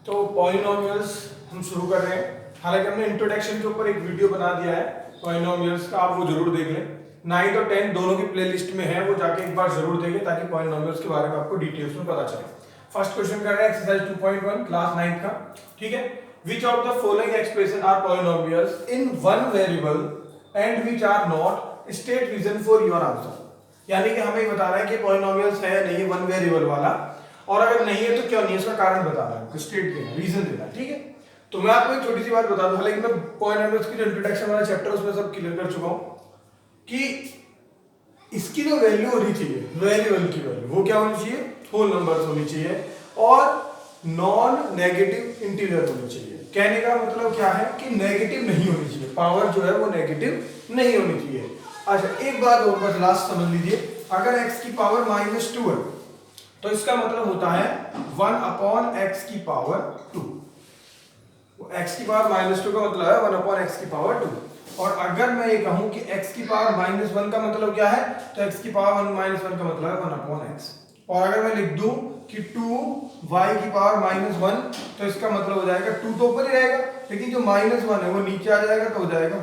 तो पॉलिनोमियल्स हम शुरू कर रहे हैं। हालांकि हमने इंट्रोडक्शन के ऊपर एक वीडियो बना दिया है पॉलिनोमियल्स का, आप वो जरूर देख लें। 9 और 10 दोनों की प्लेलिस्ट में है, वो जाके एक बार जरूर देखें ताकि पॉलिनोमियल्स के बारे में आपको डिटेल्स में पता चले। फर्स्ट क्वेश्चन कर रहे हैं एक्सरसाइज 2.1 क्लास 9 का, ठीक है। Which of the following expression are polynomials in one variable and which are not, state reason for your answer. यानी कि हमें बता रहा है कि पॉलिनोमियल्स है नहीं वन वेरिएबल वाला, और अगर नहीं है तो क्यों नहीं है, इसका कारण बताना है, स्टेट देना, रीजन देना, ठीक है। तो मैं आपको एक छोटी सी बात बता दूं, हालांकि मैं पॉलिनोमियल्स की जो इंट्रोडक्शन वाला चैप्टर उसमें सब क्लियर कर चुका हूं कि इसकी जो वैल्यू होनी चाहिए, वेरिएबल की वैल्यू, वो क्या होनी चाहिए, होल नंबर्स होनी चाहिए और नॉन नेगेटिव इंटीजर होनी चाहिए। कहने का मतलब क्या है कि नेगेटिव नहीं होनी चाहिए, पावर जो है वो नेगेटिव नहीं होनी चाहिए। अच्छा, एक बात और बस लास्ट समझ लीजिए, अगर x की पावर -2 है तो इसका मतलब होता है 1/x की पावर 2। x की पावर -2 का मतलब है 1/x की पावर 2। और अगर मैं ये कहूं कि x की पावर -1 का मतलब क्या है, तो x की पावर -1 का मतलब है 1/x। और अगर मैं लिख दूं कि 2y की पावर -1, तो इसका मतलब हो जाएगा 2 तो ऊपर ही रहेगा, लेकिन जो -1 है वो नीचे आ जाएगा, तो हो जाएगा y।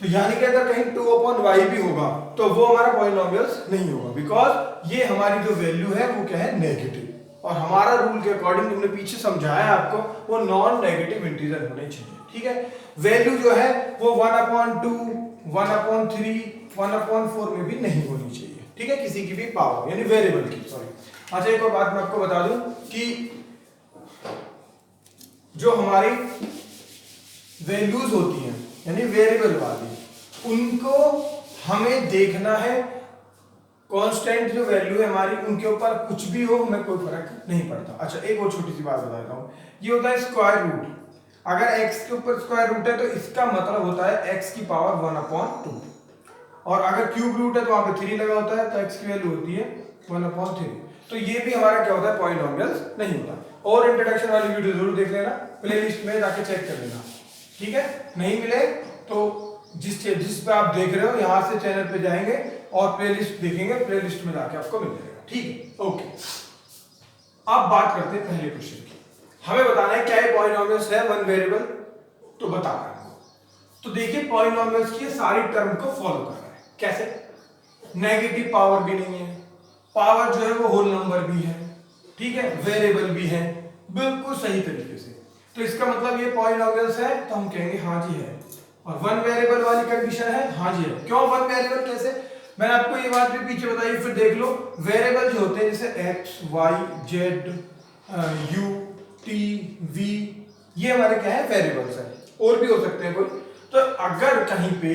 तो यानी कि अगर कहीं 2/y भी होगा तो वो हमारा पॉलिनोमियल्स नहीं होगा, बिकॉज ये हमारी जो वैल्यू है वो क्या है, नेगेटिव। और हमारा रूल के अकॉर्डिंग, तुमने पीछे समझाया आपको, वो नॉन नेगेटिव इंटीजर होने चाहिए, ठीक है। वैल्यू जो है वो 1/2, 1/3, 1/4 में भी नहीं होनी चाहिए, ठीक है, किसी की भी पावर, यानी वेरिएबल की, सॉरी। अच्छा, एक और बात मैं आपको बता दूं कि जो हमारी वैल्यूज होती हैं यानी वेरिएबल वाली, उनको हमें देखना है कांस्टेंट जो वैल्यू है हमारी, उनके ऊपर कुछ भी हो हमें कोई फर्क नहीं पड़ता। अच्छा, एक और छोटी सी बात बता देता हूं, ये होता है स्क्वायर रूट। अगर x के ऊपर स्क्वायर रूट है तो इसका मतलब होता है x की पावर 1/2, और अगर क्यूब रूट है तो वहां पे 3 लगा होता है, तो x की वैल्यू होती है 1/3। तो ये भी हमारा क्या होता है, पॉलिनोमियल्स नहीं होता। और इंट्रोडक्शन वाली वीडियो जरूर देख लेना, प्लेलिस्ट में जाके चेक कर लेना, ठीक है। नहीं मिले तो जिस पे आप देख रहे हो यहां से चैनल पे जाएंगे और प्लेलिस्ट देखेंगे, प्लेलिस्ट में जाके आपको मिल जाएगा, ठीक है, ओके। अब बात करते हैं पहले क्वेश्चन की। हमें बताना है क्या ये पॉलिनोमियल्स है वन वेरिएबल, तो बताना है हमको। तो देखिए, पॉलिनोमियल्स की सारी टर्म को फॉलो कर रहा है। कैसे? नेगेटिव पावर भी नहीं है, पावर जो है वो होल नंबर भी है, ठीक है, वेरिएबल भी है, बिल्कुल सही तरीके से। तो इसका मतलब ये पॉलिनोमियल्स है, तो हम कहेंगे हाँ जी है। और वन वेरिएबल वाली कंडीशन है, हाँ जी है। क्यों वन वेरिएबल, कैसे? मैंने आपको ये बात भी पीछे बताई, फिर देख लो। वेरिएबल जो होते हैं जैसे x, y, z, u, t, v, ये हमारे क्या है, वेरिएबल्स है। और भी हो सकते हैं कोई। तो अगर कहीं पे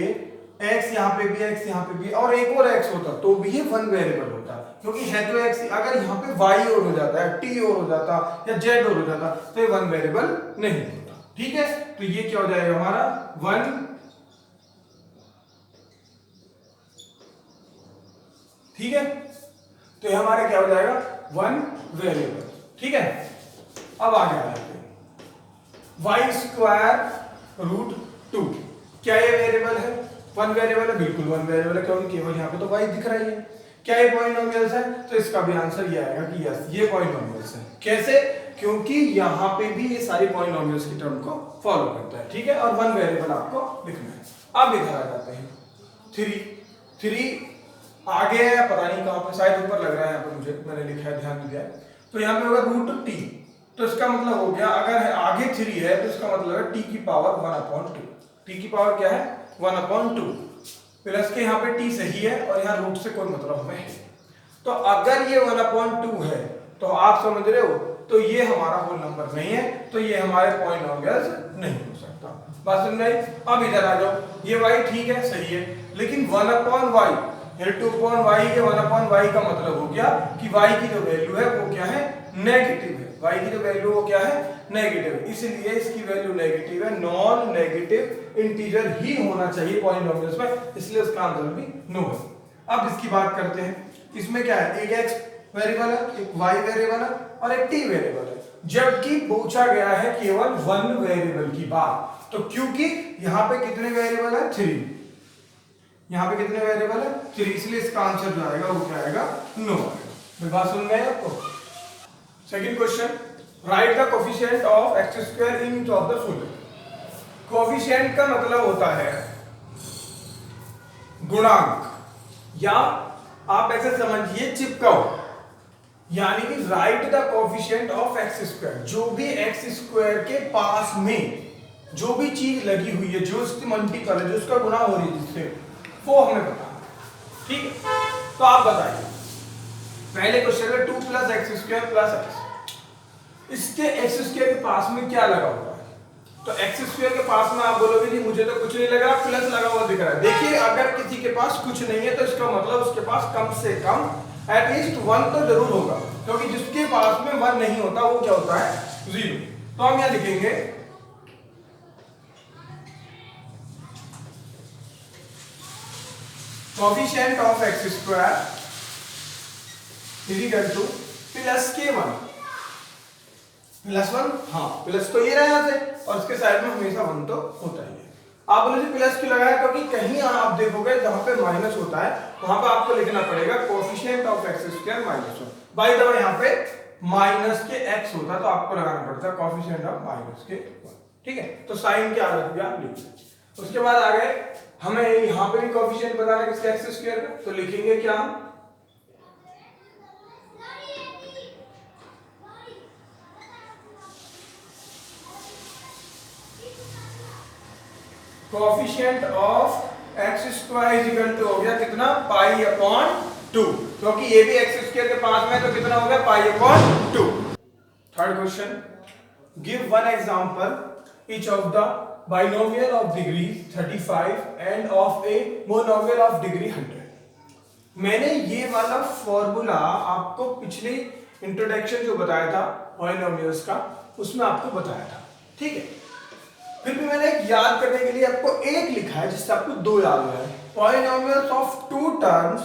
x यहाँ पे भी, x यहाँ पे भी, और एक और x होता तो भी ये वन वेरिएबल होता, क्योंकि है तो x। अगर यहाँ पे y और हो जाता है, t और हो जाता, या z और हो जाता, तो ये वन वेरिएबल नहीं होता, ठीक है। तो ये क्या हो जाएगा हमारा वन, ठीक है। तो ये हमारे क्या हो जाएगा, वन वेरिएबल, ठीक है। अब आगे आ जाते हैं, y²√2, क्या ये वेरिएबल है, वन वेरिएबल है? बिल्कुल वन वेरिएबल है, क्योंकि केवल यहाँ पे तो y दिख रहा ही है। क्या ये पॉलिनोमियल्स है? तो इसका भी आंसर ये आएगा कि यस, ये पॉलिनोमियल्स है। कैसे? क्योंकि यहाँ पे भी ये सारी पॉलिनोमियल्स की टर्म को फॉलो करता है, ठीक है। और वन वेरिएबल आपको लिखना है। अब इधर आ जाते हैं, 3 आगे है, पता नहीं कहां पे, शायद ऊपर लग रहा है, यहाँ पे मुझे, मैंने लिखा है, ध्यान दिया है। तो यहाँ पे होगा √t, तो इसका मतलब हो गया, अगर आगे 3 है तो इसका मतलब है t की पावर 1/2। t की पावर क्या है, 1/2, प्लस के यहाँ पे t सही है और यहाँ रूट से कोई मतलब हमें है। तो अगर ये 1/2 है तो आप समझ रहे हो, तो ये हमारा होल नंबर नहीं है, तो ये हमारे पॉलिनोमियल्स नहीं हो सकता। बात समझ आई? अब इधर आ जाओ, ये y ठीक है, सही है, लेकिन 1/y, 2/y के 1/y का मतलब हो गया कि y की जो वैल्यू है वो क्या है, नेगेटिव है। y की जो वैल्यू वो क्या है, नेगेटिव है, इसलिए इसकी वैल्यू नेगेटिव है। नॉन नेगेटिव इंटीजर ही होना चाहिए पॉलिनोमियल्स में, इसलिए उसका आंसर भी नो है। अब इसकी बात करते हैं, इसमें क्या है, एक x वेरिएबल है, एक y वेरिएबल है और एक t वेरिएबल है, जबकि पूछा गया है केवल वन वेरिएबल की बात। तो क्योंकि यहाँ पे कितने वेरिएबल है, 3, यहाँ पे कितने वेरिएबल है, 3, इसलिए इसका आंसर जो आएगा वो क्या आएगा, नो आएगा। मेरी बात सुन रहे हैं आपको? Second question, right the coefficient of X square in each of the following. Coefficient का मतलब होता है गुणांक, या आप ऐसे समझिए चिपकाओ, यानी कि right the coefficient of X square. जो भी एक्स स्क्वायर के पास में जो भी चीज लगी हुई है, जो उसकी मल्टीपल है, जो उसका गुणा हो रही है जिससे, वो हमें बताना। ठीक है, तो आप बताइए पहले क्वेश्चन में 2 plus x square plus x, इसके एक्स स्क्वायर के पास में क्या लगा हुआ है? तो एक्स स्क्वायर के पास में आप बोलोगे जी मुझे तो कुछ नहीं लग रहा, प्लस लगा हुआ दिख रहा है। देखिए अगर किसी के पास कुछ नहीं है तो इसका मतलब उसके पास कम से कम एटलीस्ट 1 तो जरूर होगा, क्योंकि जिसके पास में 1 नहीं होता वो क्या होता है? 0। तो हम यहां लिखेंगे coefficient of X square is equal two plus के 1 प्लस 1, हाँ प्लस तो ये रहा यहां से, और इसके साइड में हमेशा 1 तो होता ही है। आप बोले प्लस क्यों लगाया? क्योंकि कहीं आप देखोगे जहां पे माइनस होता है वहां पे आपको लिखना पड़ेगा coefficient of X square minus 1। By the way यहां पे माइनस के x होता तो आपको लगाना पड़ता कोफिशिएंट ऑफ माइनस के 1। ठीक है, तो साइन क्या रख दिया आप लिख। उसके बाद आ गए हमें यहां पे भी कोफिशिएंट बताना है किसके? एक्स स्क्वायर का। तो लिखेंगे क्या हम? Coefficient of X square is equal to हो गया कितना? पाई अपॉन 2, क्योंकि ये भी एक्स स्क्वायर के पास में, तो कितना हो गया? Pi upon 2। Third question, give one example each of the binomial of degree 35 end of a monomial of degree 100। मैंने ये वाला फॉर्मूला आपको पिछले इंट्रोडक्शन जो बताया था बाइनोमियल्स का, उसमें आपको बताया था। ठीक है, फिर भी मैंने एक याद करने के लिए आपको एक लिखा है जिससे आपको 2 याद हो जाए। Polynomials of 2 terms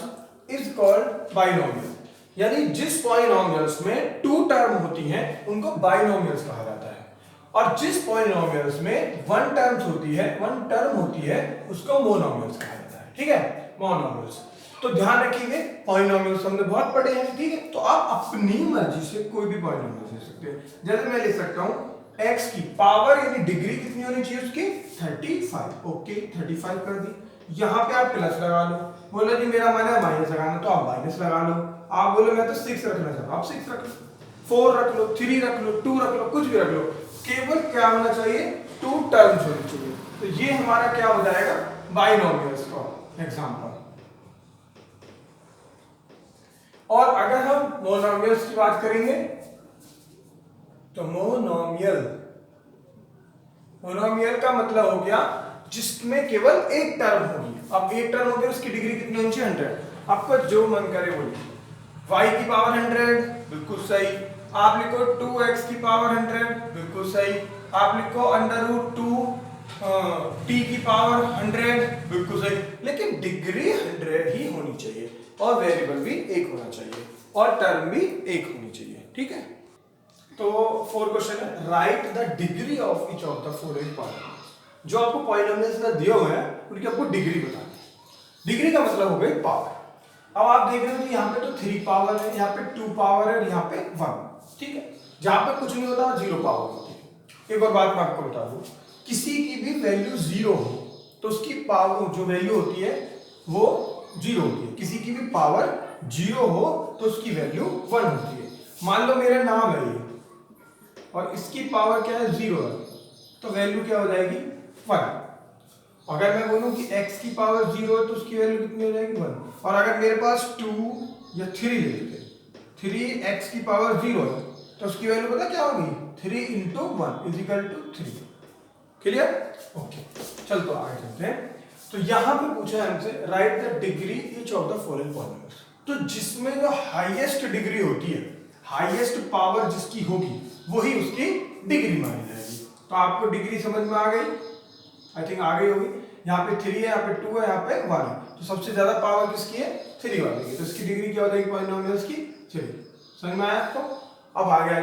is called binomial, यानी जिस पॉलिनोमियल्स में 2 टर्म होती हैं उनको बाइनोमियल्स कहा जाता है, और जिस पॉलिनोमियल्स में 1 टर्म होती है उसको मोनोमियल्स कहा जाता है। ठीक है, मोनोमियल्स। तो ध्यान रखिए पॉलिनोमियल्स हमने बहुत पढ़े हैं। ठीक है, तो आप अपनी मर्जी से कोई भी पॉलिनोमियल ले सकते हैं। जैसे मैं लिख सकता हूं x की पावर यानी डिग्री कितनी होनी चाहिए उसकी? 35। ओके, 35 कर दी। यहां पे आप प्लस लगा लो, बोलो जी मेरा मन है माइनस लगाना, तो आप माइनस लगा लो। आप बोलो मैं तो 6 रखना चाहता हूं, आप 6 रख लो, 4 रख लो, 3 रख लो, 2 रख लो, कुछ भी रख लो, केवल क्या होना चाहिए? 2 टर्म्स होनी चाहिए। तो ये हमारा क्या हो जाएगा? बाइनोमियल्स का एग्जांपल। और अगर हम मोनोमियल्स की बात करेंगे तो मोनोमियल का मतलब हो गया जिसमें केवल एक टर्म होगी। अब एक टर्म होगी उसकी डिग्री कितनी होनी चाहिए? 100। आपको जो मन करे वो लिखिए। y की पावर 100, बिल्कुल सही। आप लिखो 2x की पावर 100, बिल्कुल सही। आप लिखो √2 t की पावर 100, बिल्कुल सही। लेकिन डिग्री 100 ही होनी चाहिए, और वेरिएबल भी एक होना चाहिए, और टर्म भी एक होनी चाहिए। ठीक है, तो 4 क्वेश्चन है, right the degree of each of the following polynomials. जो आपको पॉलिनोमियल्स का दिए हुए हैं उनकी आपको डिग्री बतानी है। डिग्री का मतलब हो गई पावर। अब आप देख रहे हो कि यहाँ पे तो 3 पावर है, यहाँ पे 2 पावर है, और यहाँ पे 1। ठीक है, जहां पे कुछ नहीं होता 0 पावर होती है। एक और बात मैं आपको बता दूं, किसी की भी वैल्यू 0 हो तो उसकी पावर जो वैल्यू होती है वो 0 होती है। किसी की भी पावर 0 हो तो उसकी वैल्यू 1 होती है। मान लो मेरा नाम है ये, और इसकी पावर क्या है? 0 है, तो वैल्यू क्या हो जाएगी? 1। अगर मैं बोलूं कि x की पावर 0 है तो उसकी वैल्यू कितनी हो जाएगी? 1। और अगर मेरे पास 2 या 3 ले लेते, 3x की पावर 0 है तो उसकी वैल्यू पता क्या होगी? 3 × 1 = 3। क्लियर? ओके, चल तो आगे चलते हैं। तो यहां पे पूछा है हमसे right the degree each of the following polynomials. तो जिसमें जो हाईएस्ट डिग्री होती है, हाईएस्ट पावर जिसकी होगी वही उसकी डिग्री मानी जाएगी। तो आपको डिग्री समझ में आ गई? आई थिंक आ गई होगी। यहाँ पे 3 है, यहाँ पे 2 है, यहाँ पे 1 है, तो सबसे ज्यादा पावर किसकी है? 3 वाली की। तो इसकी डिग्री क्या हो जाएगी पॉलिनोमियल्स की? 3। समझ में आया आपको? अब आ गया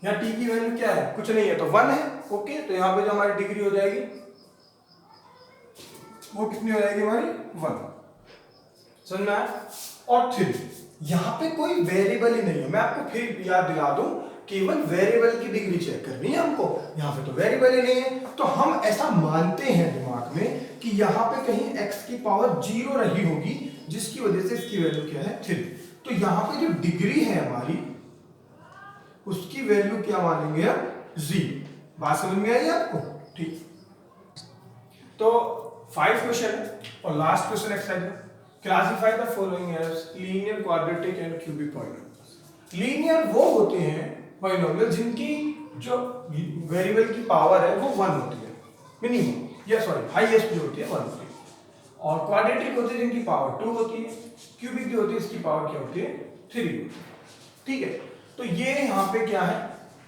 यहाँ t की वैल्यू क्या है? कुछ नहीं है, तो 1 है। ओके, तो यहाँ पे जो हमारी डिग्री हो जाएगी वो कितनी हो जाएगी हमारी? 1। समझ में आया? और 3, यहाँ पे कोई वेरिएबल ही नहीं है। मैं आपको फिर याद दिला दूं, केवल वेरिएबल की डिग्री चेक करनी है हमको, यहाँ पे तो वेरिएबल ही नहीं है, तो हम ऐसा मानते हैं दिमाग में कि यहाँ पे कहीं x की पावर 0 रही होगी, जिसकी वजह से इसकी वैल्यू क्या है 3। तो यहाँ पे जो डिग्री है हमारी उसकी वैल्यू क्या मानेंगे हम 0। बात समझ में आई आपको? ठीक, तो 5 क्वेश्चन है और लास्ट क्वेश्चन एक्सरसाइज है। Classify the following as linear, quadratic and cubic polynomials. Linear वो होते हैं पॉलिनोमियल जिनकी जो वेरिएबल की पावर है वो 1 होती है, मिनिमम या सॉरी हाईएस्ट जो होती है 1 होती है। और क्वाड्रेटिक होते हैं जिनकी पावर 2 होती है। क्यूबिक जो होती है इसकी पावर क्या होती है 3 होती है। ठीक है, तो ये यहाँ पे क्या है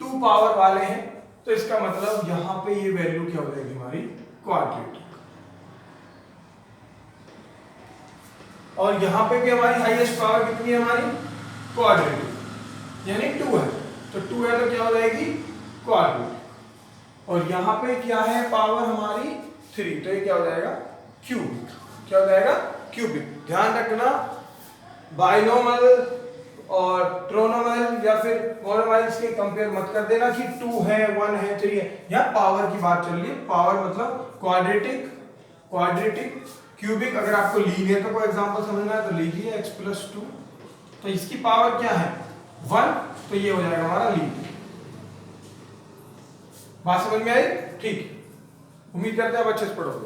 2 पावर वाले हैं, तो इसका मतलब यहाँ पे ये वैल्यू क्या हो जाएगी हमारी क्वाड्रेटिक। और यहाँ पे भी हमारी हाईएस्ट पावर कितनी है हमारी क्वाड्रेटिक, यानी 2 है, तो 2 है तो क्या हो जाएगी क्वाड्रेटिक। और यहाँ पे क्या है पावर हमारी 3, तो ये क्या हो जाएगा क्यूबिक। क्या हो जाएगा क्यूबिक। ध्यान रखना बाइनोमियल और ट्रोनोमियल या फिर मोनोमियल्स के कंपेयर मत कर देना कि 2 है 1 है 3 है। यहाँ पावर की बात चल रही है, पावर मतलब क्वाड्रेटिक, क्वाड्रेटिक, क्यूबिक। अगर आपको लीनियर का कोई एग्जांपल समझना है तो लीजिए x+2, तो इसकी पावर क्या है 1, तो ये हो जाएगा हमारा लीनियर। बात समझ में आई? ठीक, उम्मीद करते हैं आप अच्छे से पढ़ोगे।